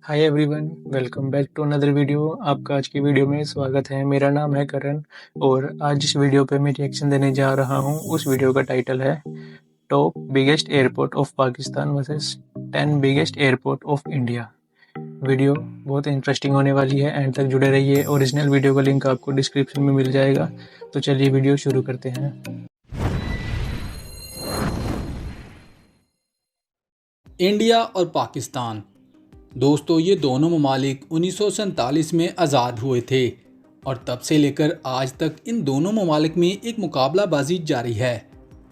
Hi everyone, welcome back to another video. आपका आज की वीडियो में स्वागत है। मेरा नाम है करण और आज जिस वीडियो पे मैं रिएक्शन देने जा रहा हूँ उस वीडियो का टाइटल है top biggest airport of Pakistan versus 10 biggest airport of India. Video बहुत इंटरेस्टिंग होने वाली है, एंड तक जुड़े रहिए। ओरिजिनल वीडियो का लिंक आपको डिस्क्रिप्शन में मिल जाएगा। तो चलिए वीडियो शुरू करते हैं। इंडिया और पाकिस्तान दोस्तों, ये दोनों ममालिक 1947 में आज़ाद हुए थे और तब से लेकर आज तक इन दोनों ममालिक में एक मुकाबलाबाजी जारी है।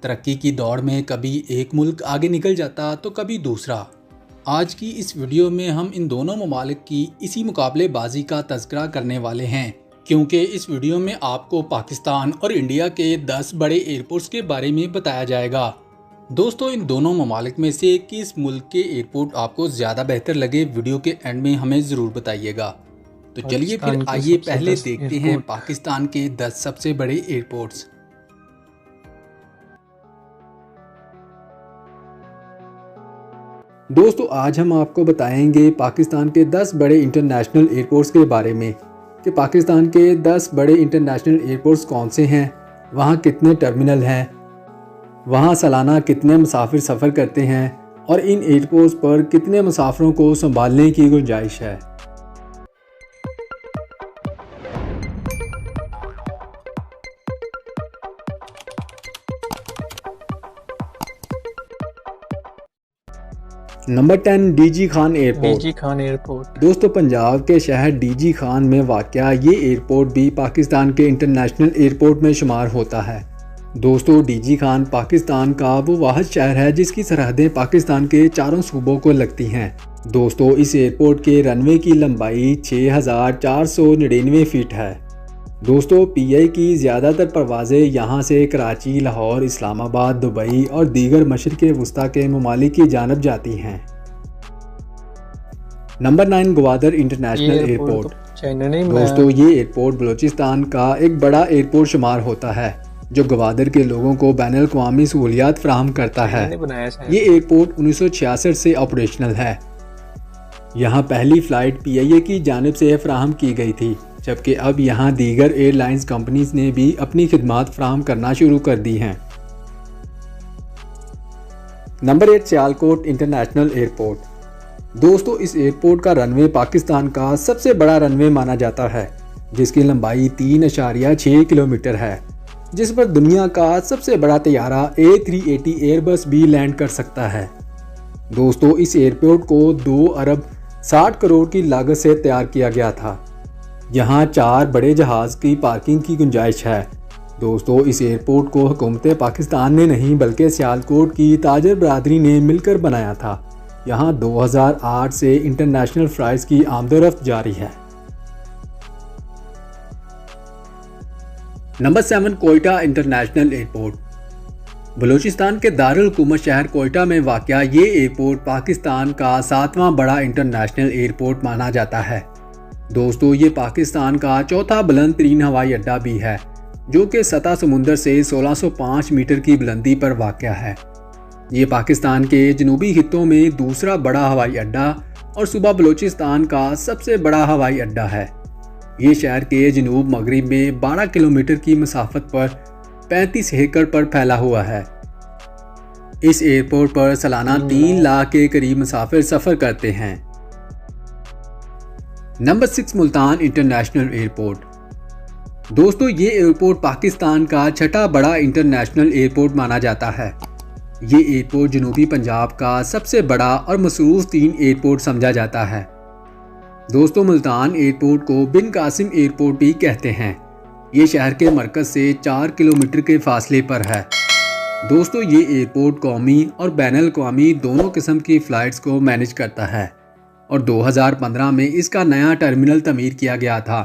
तरक्की की दौड़ में कभी एक मुल्क आगे निकल जाता तो कभी दूसरा। आज की इस वीडियो में हम इन दोनों ममालिक की इसी मुकाबलेबाजी का तज़किरा करने वाले हैं, क्योंकि इस वीडियो में आपको पाकिस्तान और इंडिया के 10 बड़े एयरपोर्ट्स के बारे में बताया जाएगा। दोस्तों, इन दोनों ममालिक में से किस मुल्क के एयरपोर्ट आपको ज़्यादा बेहतर लगे, वीडियो के एंड में हमें ज़रूर बताइएगा। तो चलिए फिर आइए पहले देखते हैं पाकिस्तान के 10 सबसे बड़े एयरपोर्ट्स। दोस्तों, आज हम आपको बताएंगे पाकिस्तान के 10 बड़े इंटरनेशनल एयरपोर्ट्स के बारे में कि पाकिस्तान के 10 बड़े इंटरनेशनल एयरपोर्ट्स कौन से हैं, वहाँ कितने टर्मिनल हैं, वहाँ सालाना कितने मुसाफिर सफ़र करते हैं और इन एयरपोर्ट्स पर कितने मुसाफिरों को संभालने की गुंजाइश है। Number 10, DG Khan airport. दोस्तों, पंजाब के शहर डीजी खान में वाक़या ये एयरपोर्ट भी पाकिस्तान के इंटरनेशनल एयरपोर्ट में शुमार होता है। दोस्तों, डीजी खान पाकिस्तान का वो वाहिद शहर है जिसकी सरहदें पाकिस्तान के चारों सूबों को लगती हैं। दोस्तों, इस एयरपोर्ट के रनवे की लंबाई 6499 फीट है। दोस्तों, पीआई की ज़्यादातर परवाज़ें यहाँ से कराची, लाहौर, इस्लामाबाद, दुबई और दीगर मशरिक़ वस्ता के ममालिक की जानब जाती हैं। Number 9, Gwadar international airport. दोस्तों, ये एयरपोर्ट बलूचिस्तान का एक बड़ा एयरपोर्ट शुमार होता है जो ग्वादर के लोगों को बैनुल-अक़वामी सहूलियात फराहम करता है। ये एयरपोर्ट 1966 से ऑपरेशनल है। यहाँ पहली फ़्लाइट पीआईए की जानिब से फराहम की गई थी, जबकि अब यहाँ दीगर एयरलाइंस कंपनीज ने भी अपनी खिदमात फराहम करना शुरू कर दी हैं। Number 8, Sialkot international airport. दोस्तों, इस एयरपोर्ट का रनवे पाकिस्तान का सबसे बड़ा रनवे माना जाता है, जिसकी लंबाई 3.6 किलोमीटर है, जिस पर दुनिया का सबसे बड़ा तैयारा A380 एयरबस भी लैंड कर सकता है। दोस्तों, इस एयरपोर्ट को 2 अरब 60 करोड़ की लागत से तैयार किया गया था। यहाँ 4 बड़े जहाज़ की पार्किंग की गुंजाइश है। दोस्तों, इस एयरपोर्ट को हुकूमत पाकिस्तान ने नहीं बल्कि सियालकोट की ताजर बरादरी ने मिलकर बनाया था। यहाँ 2008 से इंटरनेशनल फ्लाइट्स की आमदोरफ्त जारी है। Number 7, Quetta international airport. Balochistan के दारुल हुकूमत शहर कोयटा में वाक़या ये एयरपोर्ट पाकिस्तान का 7वां बड़ा इंटरनेशनल एयरपोर्ट माना जाता है। दोस्तों, ये पाकिस्तान का चौथा बुलंद तरीन हवाई अड्डा भी है, जो कि सतह समुंदर से 1605 मीटर की बुलंदी पर वाक़या है। ये पाकिस्तान के जनूबी खित्तों में दूसरा बड़ा हवाई अड्डा और सूबा बलूचिस्तान का सबसे बड़ा हवाई अड्डा है। ये शहर के जनूब मगरिब में 12 किलोमीटर की मसाफत पर 35 एकड़ पर फैला हुआ है। इस एयरपोर्ट पर सालाना 3 लाख के करीब मुसाफिर सफ़र करते हैं। Number 6, Multan international airport. दोस्तों, ये एयरपोर्ट पाकिस्तान का छठा बड़ा इंटरनेशनल एयरपोर्ट माना जाता है। ये एयरपोर्ट जनूबी पंजाब का सबसे बड़ा और मसरूफ़ 3 एयरपोर्ट समझा जाता है। दोस्तों, मुल्तान एयरपोर्ट को बिन कासिम एयरपोर्ट भी कहते हैं। ये शहर के मरकज़ से 4 किलोमीटर के फासले पर है। दोस्तों, ये एयरपोर्ट कौमी और बैनुल-अक़वामी दोनों किस्म की फ़्लाइट्स को मैनेज करता है और 2015 में इसका नया टर्मिनल तमीर किया गया था,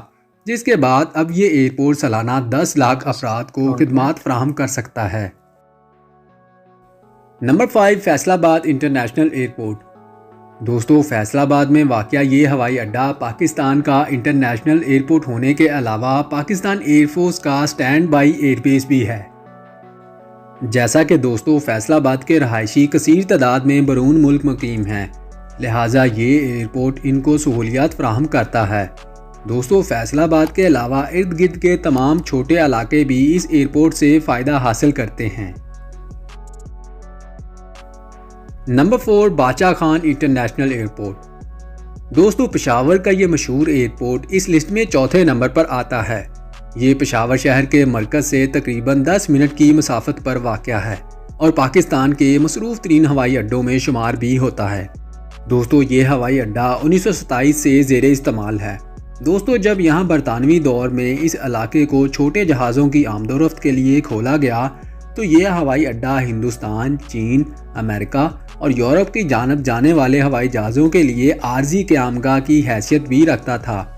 जिसके बाद अब ये एयरपोर्ट सालाना 10 लाख अफराद को खिदमात फराहम कर सकता है। Number 5, Faisalabad international airport. दोस्तों, फैसलाबाद में वाक़या ये हवाई अड्डा पाकिस्तान का इंटरनेशनल एयरपोर्ट होने के अलावा पाकिस्तान एयरफोर्स का स्टैंड बाई एयरबेस भी है। जैसा कि दोस्तों फैसलाबाद के रहायशी कसीर तादाद में बैरून मुल्क मुकीम हैं। लिहाजा ये एयरपोर्ट इनको सहूलियात फराहम करता है। दोस्तों, फैसलाबाद के अलावा इर्द गिर्द के तमाम छोटे इलाके भी इस एयरपोर्ट से फ़ायदा हासिल करते हैं। नंबर 4, बादशाह खान इंटरनेशनल एयरपोर्ट। दोस्तों, पेशावर का ये मशहूर एयरपोर्ट इस लिस्ट में चौथे नंबर पर आता है। ये पेशावर शहर के मरकज़ से तकरीबन 10 मिनट की मसाफत पर वाक़या है और पाकिस्तान के मसरूफ़ तरीन हवाई अड्डों में शुमार भी होता है। दोस्तों, ये हवाई अड्डा 1927 से ज़ेरे इस्तेमाल है। दोस्तों, जब यहाँ बरतानवी दौर में इस इलाके को छोटे जहाज़ों की आमदोरफ्त के लिए खोला गया तो ये हवाई अड्डा हिंदुस्तान, चीन, अमेरिका और यूरोप की जानब जाने वाले हवाई जहाज़ों के लिए आर्जी क़यामगाह की हैसियत भी रखता था।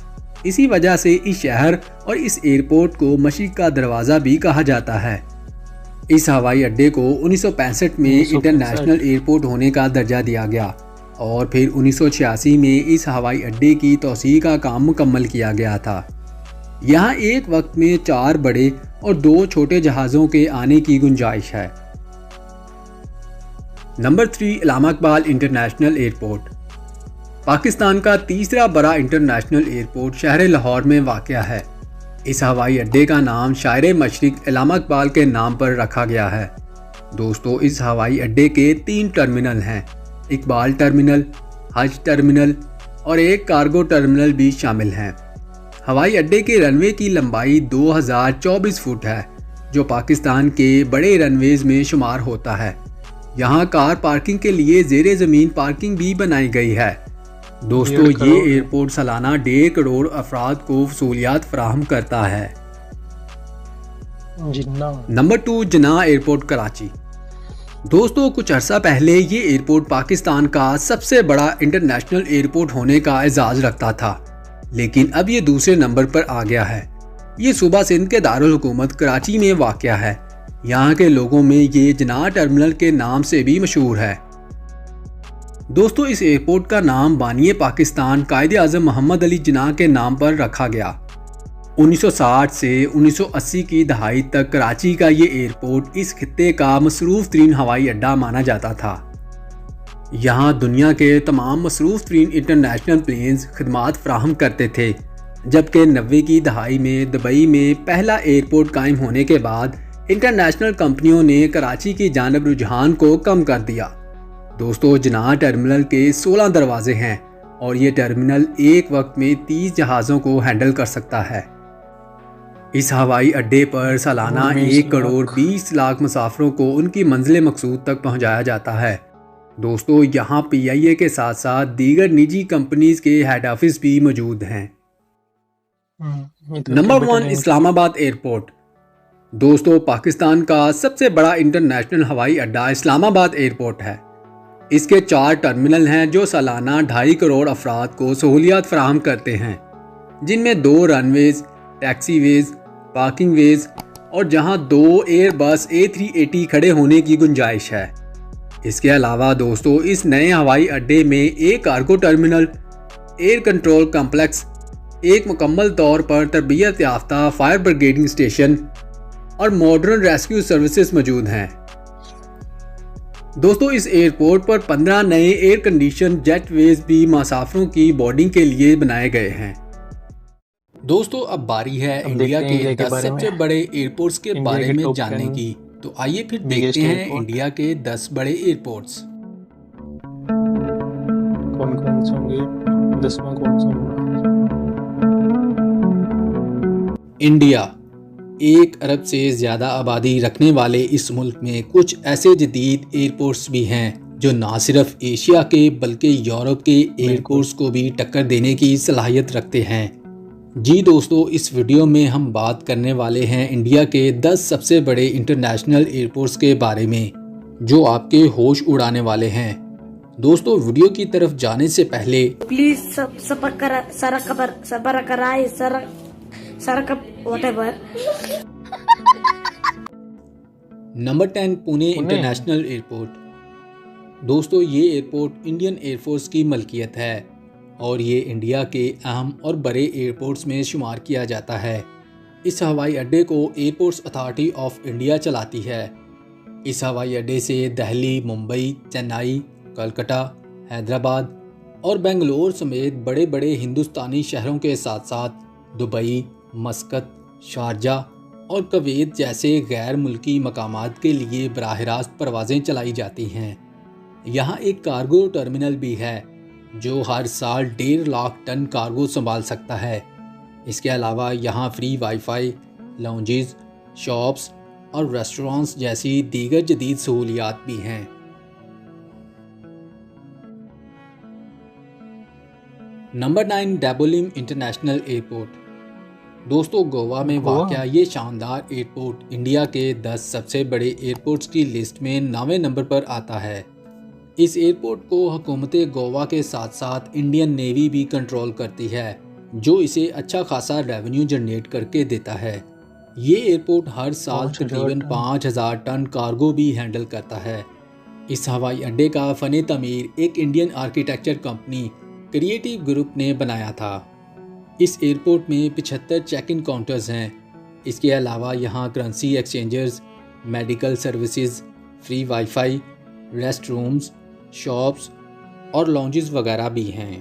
इसी वजह से इस शहर और इस एयरपोर्ट को मशरिक़ का दरवाज़ा भी कहा जाता है। इस हवाई अड्डे को 1965 में इंटरनेशनल एयरपोर्ट होने का दर्जा दिया गया और फिर 1986 में इस हवाई अड्डे की तौसीक़ का काम मुकम्मल किया गया था। यहाँ एक वक्त में 4 बड़े और 2 छोटे जहाज़ों के आने की गुंजाइश है। नंबर 3, अल्लामा इकबाल इंटरनेशनल एयरपोर्ट। पाकिस्तान का तीसरा बड़ा इंटरनेशनल एयरपोर्ट शहर लाहौर में वाक़या है। इस हवाई अड्डे का नाम शायर मशरिक़ अल्लामा इकबाल के नाम पर रखा गया है। दोस्तों, इस हवाई अड्डे के 3 टर्मिनल हैं। इकबाल टर्मिनल, हज टर्मिनल और एक कार्गो टर्मिनल भी शामिल हैं। हवाई अड्डे के रनवे की लंबाई 2024 फुट है, जो पाकिस्तान के बड़े रनवेज में शुमार होता है। यहाँ कार पार्किंग के लिए ज़ेरे ज़मीन पार्किंग भी बनाई गई है। दोस्तों, ये एयरपोर्ट सालाना 1.5 करोड़ अफराद को सहूलियात फराहम करता है। नंबर 2, जिन्ना एयरपोर्ट कराची। दोस्तों, कुछ अरसा पहले ये एयरपोर्ट पाकिस्तान का सबसे बड़ा इंटरनेशनल एयरपोर्ट होने का एजाज़ रखता था, लेकिन अब ये दूसरे नंबर पर आ गया है। ये सूबा सिंध के दारुल हुकूमत कराची में वाक़या है। यहाँ के लोगों में ये जिन्ना टर्मिनल के नाम से भी मशहूर है। दोस्तों, इस एयरपोर्ट का नाम बानिए पाकिस्तान कायदे आज़म मोहम्मद अली जिन्ना के नाम पर रखा गया। 1960 से 1980 की दहाई तक कराची का ये एयरपोर्ट इस खित्ते का मसरूफ़ तरीन हवाई अड्डा माना जाता था। यहाँ दुनिया के तमाम मसरूफ़ तरीन इंटरनेशनल प्लेन्स खदमात फराहम करते थे, जबकि 90 की दहाई में दुबई में पहला एयरपोर्ट कायम होने के बाद इंटरनेशनल कंपनियों ने कराची की जानब रुझान को कम कर दिया। दोस्तों, जिन्ना टर्मिनल के 16 दरवाजे हैं और ये टर्मिनल एक वक्त में 30 जहाज़ों को हैंडल कर सकता है। इस हवाई अड्डे पर सालाना 1 करोड़ 20 लाख मुसाफिरों को उनकी मंजिल मकसूद तक पहुंचाया जाता है। दोस्तों, यहाँ PIA के साथ साथ दीगर निजी कंपनीज के हेड ऑफिस भी मौजूद हैं। Number 1, Islamabad airport. दोस्तों, पाकिस्तान का सबसे बड़ा इंटरनेशनल हवाई अड्डा इस्लामाबाद एयरपोर्ट है। इसके 4 टर्मिनल हैं जो सालाना 2.5 करोड़ अफराद को सहूलियात फराहम करते हैं, जिनमें 2 रनवेज, टैक्सीवेज, पार्किंग वेज और जहां 2 एयरबस A380 खड़े होने की गुंजाइश है। इसके अलावा दोस्तों, इस नए हवाई अड्डे में एक cargo terminal, air control complex, एक मुकम्मल तौर पर तरबियत याफ्ता फायर ब्रिगेडिंग स्टेशन और मॉडर्न रेस्क्यू सर्विसेज मौजूद हैं। दोस्तों, इस एयरपोर्ट पर 15 नए एयर कंडीशन जेटवेज भी मुसाफिरों की बोर्डिंग के लिए बनाए गए हैं। दोस्तों, अब बारी है इंडिया के 10 सबसे बड़े एयरपोर्ट्स के बारे में जानने की। तो आइए फिर देखते हैं इंडिया के 10 बड़े एयरपोर्ट्स। कौन कौन से होंगे? 10वां कौन सा होगा? इंडिया 1 अरब से ज़्यादा आबादी रखने वाले इस मुल्क में कुछ ऐसे जदीद एयरपोर्ट्स भी हैं जो ना सिर्फ एशिया के बल्कि यूरोप के एयरपोर्ट्स को भी टक्कर देने की सलाहियत रखते हैं। जी दोस्तों, इस वीडियो में हम बात करने वाले हैं इंडिया के 10 सबसे बड़े इंटरनेशनल एयरपोर्ट्स के बारे में, जो आपके होश उड़ाने वाले हैं। दोस्तों, वीडियो की तरफ जाने से पहले please number 10, Pune international airport. दोस्तों, ये एयरपोर्ट इंडियन एयरफोर्स की मलकियत है और ये इंडिया के अहम और बड़े एयरपोर्ट्स में शुमार किया जाता है। इस हवाई अड्डे को एयरपोर्ट्स अथॉरिटी ऑफ इंडिया चलाती है। इस हवाई अड्डे से दिल्ली, मुंबई, चेन्नई, कोलकाता, हैदराबाद, और बेंगलोर समेत बड़े बड़े हिंदुस्तानी शहरों के साथ साथ दुबई, मस्कत, शारजाह और कुवैत जैसे गैर मुल्की मकामात के लिए बराह रास्त परवाज़ें चलाई जाती हैं। यहाँ एक कार्गो टर्मिनल भी है जो हर साल 1.5 लाख टन कार्गो संभाल सकता है। इसके अलावा यहाँ फ्री वाईफाई, लाउंजेस, शॉप्स और रेस्टोरेंट्स जैसी दीगर जदीद सहूलियात भी हैं। Number 9, Dabolim international airport. दोस्तों, गोवा में वाक़या ये शानदार एयरपोर्ट इंडिया के 10 सबसे बड़े एयरपोर्ट्स की लिस्ट में 9वें नंबर पर आता है। इस एयरपोर्ट को हुकूमत गोवा के साथ साथ इंडियन नेवी भी कंट्रोल करती है, जो इसे अच्छा खासा रेवेन्यू जनरेट करके देता है। ये एयरपोर्ट हर साल तकरीबन 5000 टन कार्गो भी हैंडल करता है। इस हवाई अड्डे का फ़न तमीर एक Indian architecture company creative group ने बनाया था। इस एयरपोर्ट में 75 चेक इन काउंटर्स हैं। इसके अलावा यहाँ currency exchangers, medical services, free wifi, rest rooms, shops और लॉन्जेस वगैरह भी हैं।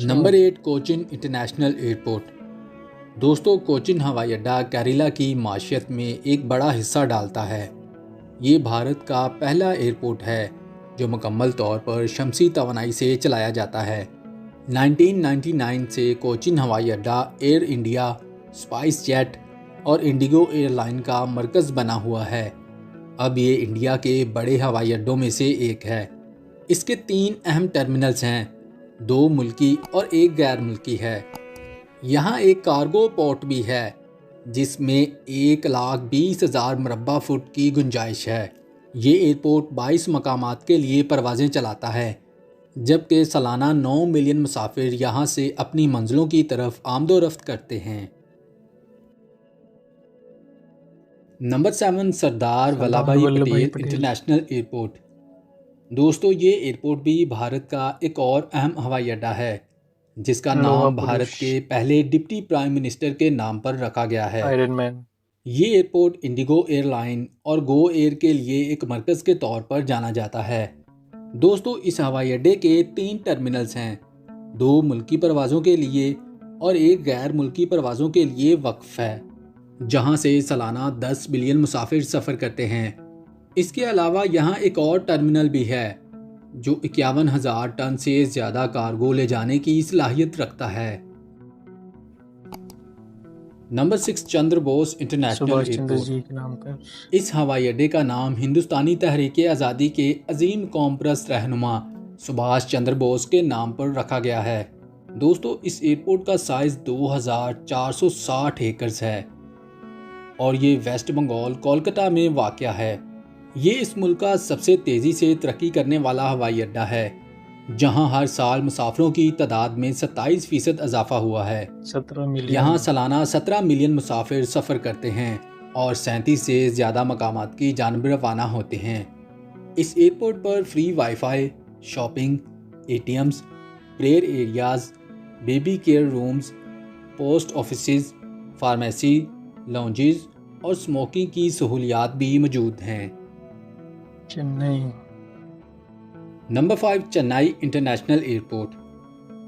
Number 8, Cochin international airport. दोस्तों, कोचिन हवाई अड्डा केरला की माशियत में एक बड़ा हिस्सा डालता है। ये भारत का पहला एयरपोर्ट है जो मुकम्मल तौर पर शमसी तवानाई से चलाया जाता है। 1999 से कोचिन हवाई अड्डा एयर इंडिया, स्पाइस जेट और इंडिगो एयरलाइन का मरकज़ बना हुआ है। अब ये इंडिया के बड़े हवाई अड्डों में से एक है। इसके 3 अहम टर्मिनल्स हैं, 2 मुल्की और 1 गैर मुल्की है। यहाँ एक कार्गो पोर्ट भी है जिसमें 1,20,000 मुरब्बा फुट की गुंजाइश है। ये एयरपोर्ट 22 मकामात के लिए परवाज़ें चलाता है, जबकि सालाना 9 मिलियन मुसाफिर यहाँ से अपनी मंजिलों की तरफ आमदोरफ्त करते हैं। Number 7, Sardar Vallabhbhai Patel international airport. दोस्तों, ये एयरपोर्ट भी भारत का एक और अहम हवाई अड्डा है जिसका नाम भारत के पहले डिप्टी प्राइम मिनिस्टर के नाम पर रखा गया है, आयरन मैन। ये एयरपोर्ट इंडिगो एयरलाइन और गो एयर के लिए एक मरकज़ के तौर पर जाना जाता है। दोस्तों, इस हवाई अड्डे के 3 टर्मिनल्स हैं, 2 मुल्की परवाज़ों के लिए और 1 गैर मुल्की परवाज़ों के लिए वक्फ है, जहां से सालाना 10 बिलियन मुसाफिर सफ़र करते हैं। इसके अलावा यहाँ एक और टर्मिनल भी है जो 51,000 टन से ज़्यादा कार्गो ले जाने की सलाहियत रखता है। Number 6, Chandra Bose international airport. इस हवाई अड्डे का नाम हिंदुस्तानी तहरीक आज़ादी के अजीम कौम परस्त रहनुमा सुभाष चंद्र बोस के नाम पर रखा गया है। दोस्तों, इस एयरपोर्ट का साइज़ 2460 एकड़ है और ये वेस्ट बंगाल, कोलकाता में वाक़या है। ये इस मुल्क का सबसे तेज़ी से तरक्की करने वाला हवाई अड्डा है, जहां हर साल मुसाफिरों की तादाद में 27% इजाफा हुआ है। 17 मिलियन। यहाँ सालाना 17 मिलियन मुसाफिर सफ़र करते हैं और 37 से ज़्यादा मकामात की जानिब रवाना होते हैं। इस एयरपोर्ट पर free wifi, shopping, ATMs, prayer areas, baby care rooms, post offices, pharmacy, lounges और स्मोकिंग की सहूलियात भी मौजूद हैं। Chennai. Number 5, Chennai international airport.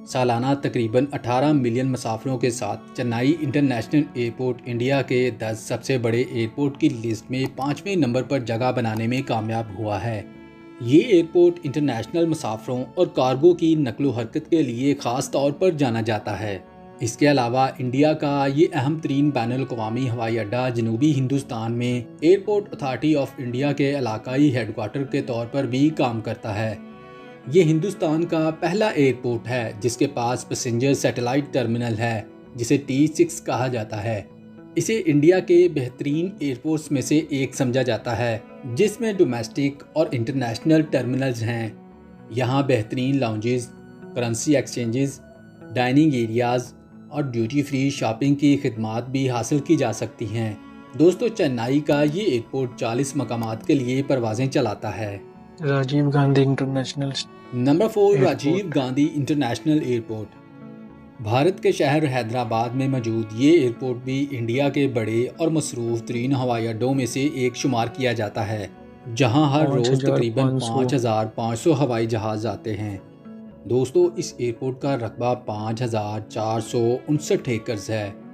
सालाना तकरीबन 18 मिलियन मुसाफिरों के साथ चेन्नई इंटरनेशनल एयरपोर्ट इंडिया के 10 सबसे बड़े एयरपोर्ट की लिस्ट में 5वें नंबर पर जगह बनाने में कामयाब हुआ है। ये एयरपोर्ट इंटरनेशनल मुसाफिरों और कार्गो की नकलो हरकत के लिए ख़ास तौर पर जाना जाता है। इसके अलावा इंडिया का ये अहम तरीन बैनुल-अक़वामी हवाई अड्डा जनूबी हिंदुस्तान में एयरपोर्ट अथॉरिटी ऑफ इंडिया के इलाकाई हेडक्वार्टर के तौर पर भी काम करता है। ये हिंदुस्तान का पहला एयरपोर्ट है जिसके पास पैसेंजर सैटेलाइट टर्मिनल है जिसे T6 कहा जाता है। इसे इंडिया के बेहतरीन एयरपोर्ट्स में से एक समझा जाता है, जिसमें डोमेस्टिक और इंटरनेशनल टर्मिनल्स हैं। यहाँ बेहतरीन lounges, currency exchanges, dining areas और ड्यूटी फ्री शॉपिंग की खिदमात भी हासिल की जा सकती हैं। दोस्तों, चेन्नई का ये एयरपोर्ट 40 मकामात के लिए परवाज़ें चलाता है। Rajiv Gandhi international. Number 4, Rajiv Gandhi international airport. Bharat के शहर हैदराबाद में मौजूद ये एयरपोर्ट भी इंडिया के बड़े और मसरूफ़ तरीन हवाई अड्डों में से एक शुमार किया जाता है। जहां हर रोज़ तकरीबन 5,500। 5,500 हवाई जहाज़ आते हैं। दोस्तों, इस एयरपोर्ट का रकबा 5,459 एकड़ है।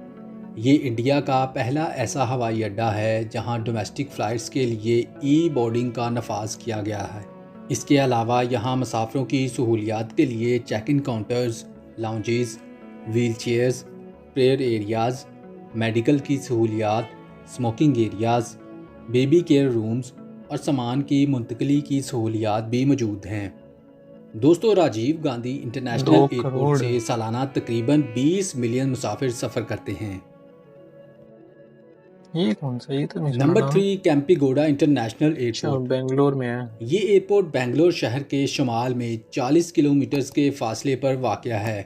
ये इंडिया का पहला ऐसा हवाई अड्डा है जहां डोमेस्टिक फ़्लाइट्स के लिए ई बोर्डिंग का नफाज किया गया है। इसके अलावा यहाँ मुसाफिरों की सहूलियात के लिए check in counters, lounges, wheel chairs, prayer areas, medical की सहूलियात, smoking areas, baby care rooms और सामान की मुंतकली की सहूलियात भी मौजूद हैं। दोस्तों, राजीव गांधी इंटरनेशनल 2 एयरपोर्ट करोड़। से सालाना तकरीबन 20 मिलियन मुसाफिर सफ़र करते हैं। ये कौन सा? ये तो नहीं सुना नंबर नाम। 3, केम्पीगोडा इंटरनेशनल अच्छा, एयरपोर्ट। बेंगलोर में है। ये एयरपोर्ट बेंगलोर शहर के शुमाल में 40 किलोमीटर के फासले पर वाक़या है।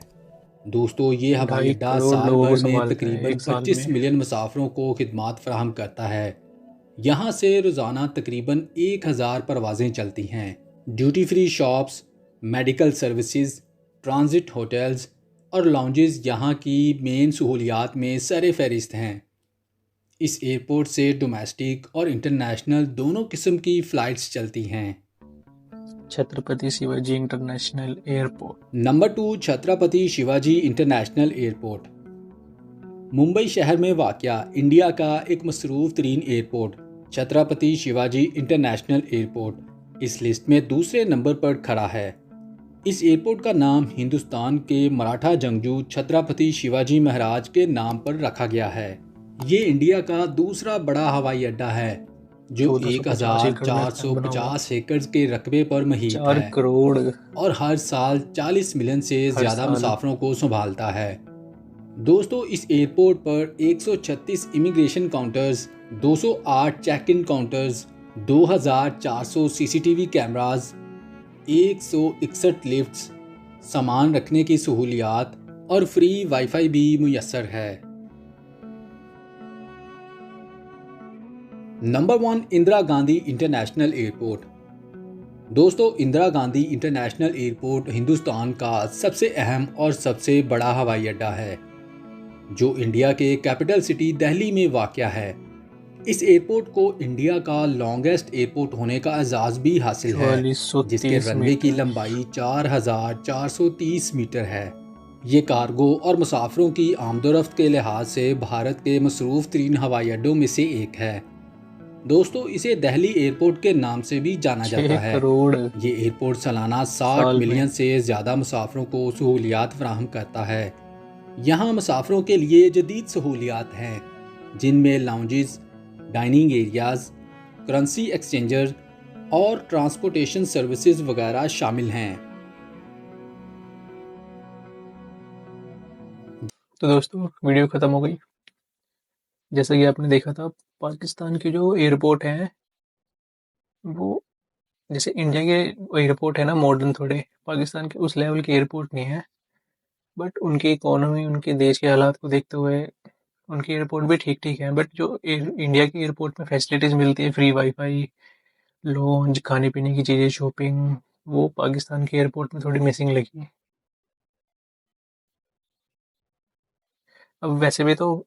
दोस्तों, ये हवाई 2.5 अड्डा करोड़ साल लोगों को भर में संभालता है तकरीबन एक साल 25 में। मिलियन मुसाफिरों को खिदमात फराहम करता है। यहाँ से रोज़ाना तकरीबन 1000 परवाज़ें चलती हैं। Duty free shops, medical services, transit hotels और लॉन्जेस यहाँ की मेन सहूलियात में सर फहरिस्त हैं। इस एयरपोर्ट से डोमेस्टिक और इंटरनेशनल दोनों किस्म की फ़्लाइट्स चलती हैं। Chhatrapati Shivaji international airport. Number 2, Chhatrapati Shivaji international airport. Mumbai शहर में वाक़या इंडिया का एक मसरूफ़ तरीन airport Chhatrapati Shivaji international airport इस लिस्ट में दूसरे नंबर पर खड़ा है। इस एयरपोर्ट का नाम हिंदुस्तान के मराठा जंगजू छत्रपति शिवाजी महाराज के नाम पर रखा गया है। ये इंडिया का दूसरा बड़ा हवाई अड्डा है जो 1450 एकड़ में बना हुआ। 1,450 एकड़ के रकबे पर मुहित 4 है करोड़ और हर साल 40 मिलियन से हर ज़्यादा साल। मुसाफिरों को संभालता है। दोस्तों, इस एयरपोर्ट पर 136 immigration counters, 208 check in counters, 2,400 CCTV cameras, 161 lifts, सामान रखने की सहूलियात और फ्री वाईफाई भी मुयस्सर है। Number 1, Indira Gandhi international airport. दोस्तों, इंदिरा गांधी इंटरनेशनल एयरपोर्ट हिंदुस्तान का सबसे अहम और सबसे बड़ा हवाई अड्डा है जो इंडिया के कैपिटल सिटी दिल्ली में वाक़या है। इस एयरपोर्ट को इंडिया का लॉन्गेस्ट एयरपोर्ट होने का एजाज़ भी हासिल है जिसके 4430 रनवे की मीटर। लंबाई 4,430 मीटर है। ये कार्गो और मुसाफिरों की आमदोरफ्त के लिहाज से भारत के मसरूफ़ तरीन हवाई अड्डों में से एक है। दोस्तों, इसे दिल्ली एयरपोर्ट के नाम से भी जाना 6 जाता है। करोड़ ये एयरपोर्ट सालाना 60 साल में। मिलियन से ज़्यादा मुसाफिरों को सहूलियात फराहम करता है। यहाँ मुसाफिरों के लिए जदीद सहूलियात हैं जिनमें lounges, dining areas, currency exchanger और ट्रांसपोर्टेशन सर्विसेज वगैरह शामिल हैं। तो दोस्तों, वीडियो ख़त्म हो गई। जैसा कि आपने देखा था, पाकिस्तान के जो एयरपोर्ट हैं वो जैसे इंडिया के एयरपोर्ट है ना मॉडर्न, थोड़े पाकिस्तान के उस लेवल के एयरपोर्ट नहीं है। बट उनकी इकोनॉमी, उनके देश के हालात को देखते हुए उनके एयरपोर्ट भी ठीक ठीक है। बट जो इंडिया के एयरपोर्ट में फैसिलिटीज़ मिलती है, फ्री वाईफाई, लॉन्च, खाने पीने की चीज़ें, शॉपिंग, वो पाकिस्तान के एयरपोर्ट में थोड़ी मिसिंग लगी। अब वैसे भी तो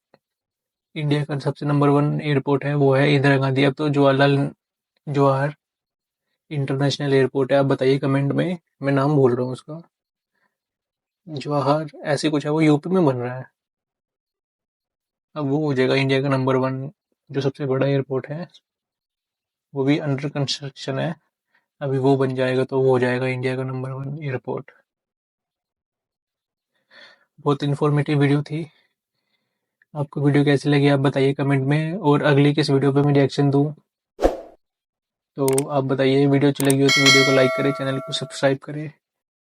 इंडिया का सबसे नंबर 1 एयरपोर्ट है वो है इंदिरा गांधी। अब तो जवाहर इंटरनेशनल एयरपोर्ट है। आप बताइए कमेंट में, मैं नाम भूल रहा हूँ उसका। जवाहर ऐसे कुछ है, वो यूपी में बन रहा है। अब वो हो जाएगा इंडिया का नंबर 1 जो सबसे बड़ा एयरपोर्ट है। वो भी अंडर कंस्ट्रक्शन है। अभी वो बन जाएगा तो वो हो जाएगा इंडिया का नंबर 1 एयरपोर्ट। बहुत इन्फॉर्मेटिव वीडियो थी। आपको वीडियो कैसी लगी आप बताइए कमेंट में, और अगली किस वीडियो पे मैं रिएक्शन दूँ तो आप बताइए। वीडियो अच्छी लगी हो तो वीडियो को लाइक करें, चैनल को सब्सक्राइब करें।